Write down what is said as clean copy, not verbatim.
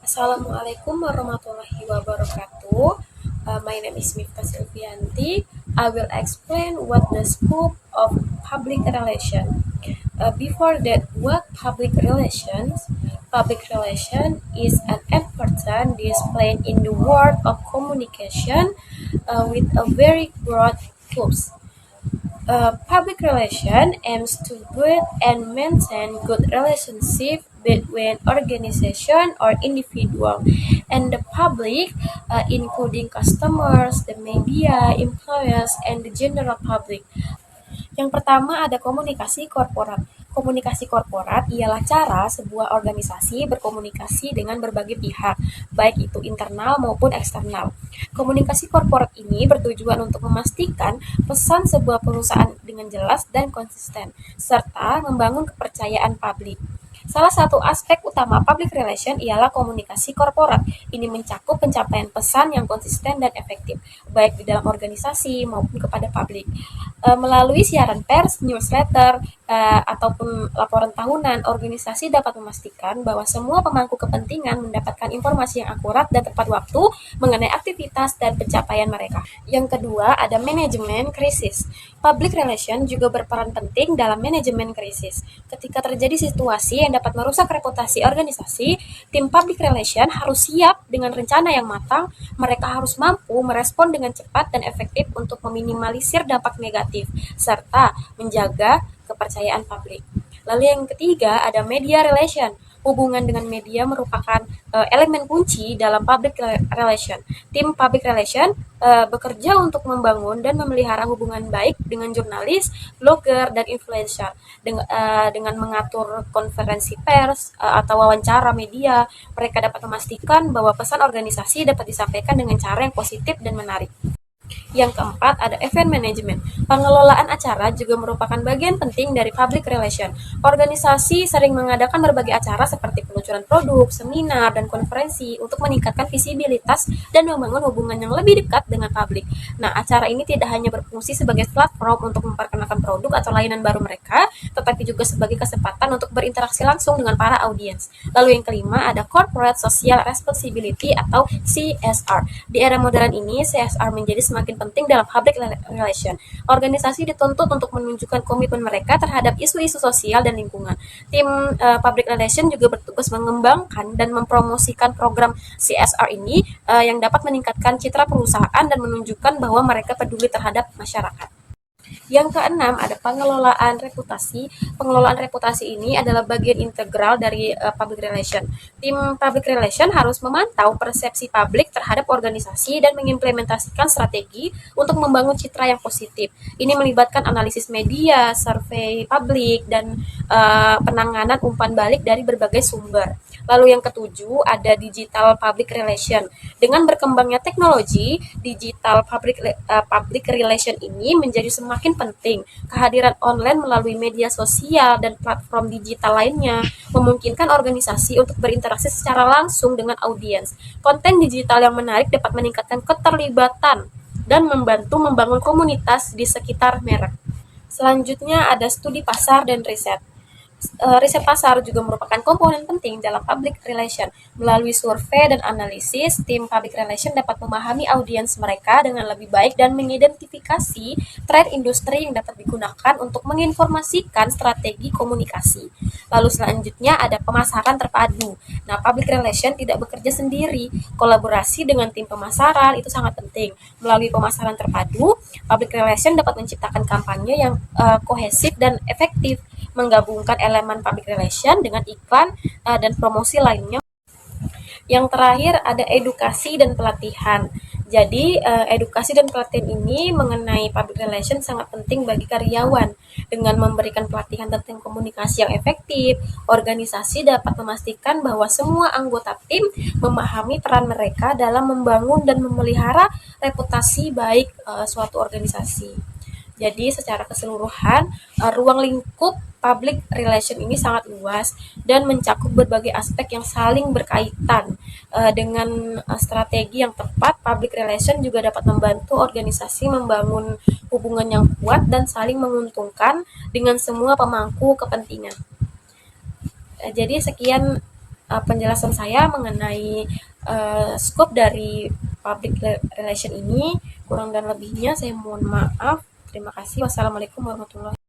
Assalamualaikum warahmatullahi wabarakatuh. My name is Miftah Silvianti. I will explain what the scope of public relation. Before that, what public relations? Public relation is an important discipline in the world of communication with a very broad scope. Public relation aims to build and maintain good relationship between organization or individual and the public, including customers, the media, employers, and the general public. Yang pertama ada komunikasi korporat. Komunikasi korporat ialah cara sebuah organisasi berkomunikasi dengan berbagai pihak, baik itu internal maupun eksternal. Komunikasi korporat ini bertujuan untuk memastikan pesan sebuah perusahaan dengan jelas dan konsisten, serta membangun kepercayaan publik. Salah satu aspek utama public relation ialah komunikasi korporat. Ini mencakup pencapaian pesan yang konsisten dan efektif, baik di dalam organisasi maupun kepada publik. Melalui siaran pers, newsletter, ataupun laporan tahunan, organisasi dapat memastikan bahwa semua pemangku kepentingan mendapatkan informasi yang akurat dan tepat waktu mengenai aktivitas dan pencapaian mereka. Yang kedua, ada manajemen krisis. Public relation juga berperan penting dalam manajemen krisis. Ketika terjadi situasi yang dapat merusak reputasi organisasi, tim public relation harus siap dengan rencana yang matang. Mereka harus mampu merespon dengan cepat dan efektif untuk meminimalisir dampak negatif, serta menjaga kepercayaan publik. Lalu yang ketiga ada media relation. Hubungan dengan media merupakan elemen kunci dalam public relation. Tim public relation bekerja untuk membangun dan memelihara hubungan baik dengan jurnalis, blogger, dan influencer. Dengan mengatur konferensi pers atau wawancara media, mereka dapat memastikan bahwa pesan organisasi dapat disampaikan dengan cara yang positif dan menarik. Yang keempat, ada event management. Pengelolaan acara juga merupakan bagian penting dari public relation. Organisasi sering mengadakan berbagai acara seperti peluncuran produk, seminar, dan konferensi untuk meningkatkan visibilitas dan membangun hubungan yang lebih dekat dengan publik. Nah, acara ini tidak hanya berfungsi sebagai platform untuk memperkenalkan produk atau layanan baru mereka, tetapi juga sebagai kesempatan untuk berinteraksi langsung dengan para audiens. Lalu yang kelima, ada corporate social responsibility atau CSR. Di era modern ini, CSR menjadi semakin penting dalam public relation. Organisasi dituntut untuk menunjukkan komitmen mereka terhadap isu-isu sosial dan lingkungan. Tim public relation juga bertugas mengembangkan dan mempromosikan program CSR ini yang dapat meningkatkan citra perusahaan dan menunjukkan bahwa mereka peduli terhadap masyarakat. Yang keenam, ada pengelolaan reputasi. Pengelolaan reputasi ini adalah bagian integral dari public relation. Tim public relation harus memantau persepsi publik terhadap organisasi dan mengimplementasikan strategi untuk membangun citra yang positif. Ini melibatkan analisis media, survei publik, dan penanganan umpan balik dari berbagai sumber. Lalu yang ketujuh, ada digital public relation. Dengan berkembangnya teknologi, digital public relation ini menjadi semakin penting. Kehadiran online melalui media sosial dan platform digital lainnya memungkinkan organisasi untuk berinteraksi secara langsung dengan audiens. Konten digital yang menarik dapat meningkatkan keterlibatan dan membantu membangun komunitas di sekitar merek. Selanjutnya ada studi pasar dan riset. Riset pasar juga merupakan komponen penting dalam public relation. Melalui survei dan analisis, tim public relation dapat memahami audiens mereka dengan lebih baik dan mengidentifikasi tren industri yang dapat digunakan untuk menginformasikan strategi komunikasi. Lalu selanjutnya ada pemasaran terpadu. Nah, public relation tidak bekerja sendiri. Kolaborasi dengan tim pemasaran itu sangat penting. Melalui pemasaran terpadu, public relation dapat menciptakan kampanye yang kohesif dan efektif, menggabungkan elemen public relation dengan iklan dan promosi lainnya. Yang terakhir ada edukasi dan pelatihan. Jadi edukasi dan pelatihan ini mengenai public relation sangat penting bagi karyawan. Dengan memberikan pelatihan tentang komunikasi yang efektif, organisasi dapat memastikan bahwa semua anggota tim memahami peran mereka dalam membangun dan memelihara reputasi baik suatu organisasi. Jadi secara keseluruhan, ruang lingkup public relation ini sangat luas dan mencakup berbagai aspek yang saling berkaitan. Dengan strategi yang tepat, public relation juga dapat membantu organisasi membangun hubungan yang kuat dan saling menguntungkan dengan semua pemangku kepentingan. Jadi sekian penjelasan saya mengenai scope dari public relation ini. Kurang dan lebihnya saya mohon maaf. Terima kasih. Wassalamualaikum warahmatullahi